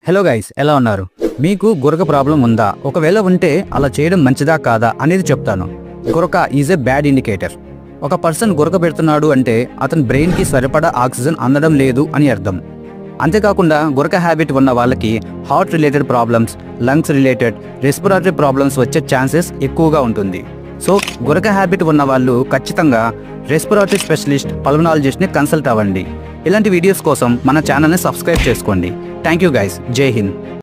Hello guys, ఎలా ఉన్నారు? మీకు గురక ప్రాబ్లం ఉందా? ఒకవేళ ఉంటే అలా చేయడం మంచిదా కాదా అనేది చెప్తాను. గురక ఈజ్ ఏ బ్యాడ్ ఇండికేటర్. ఒక పర్సన్ గురక పెడుతున్నాడు అంటే అతని బ్రెయిన్కి సరిపడా ఆక్సిజన్ అందడం లేదు అని అర్థం. అంతేకాకుండా గురక హ్యాబిట్ ఉన్న వాళ్ళకి heart related problems, lungs related, respiratory problems వచ్చే ఛాన్సెస్ ఎక్కువగా ఉంటుంది. సో గురక హ్యాబిట్ ఉన్న వాళ్ళు ఖచ్చితంగా రెస్పిరేటరీ స్పెషలిస్ట్, పల్మనాలజిస్ట్ని కన్సల్ట్ అవ్వండి. ఇలాంటి వీడియోస్ కోసం మన ఛానల్ని సబ్స్క్రైబ్ చేసుకోండి. Thank you guys. జై హింద్.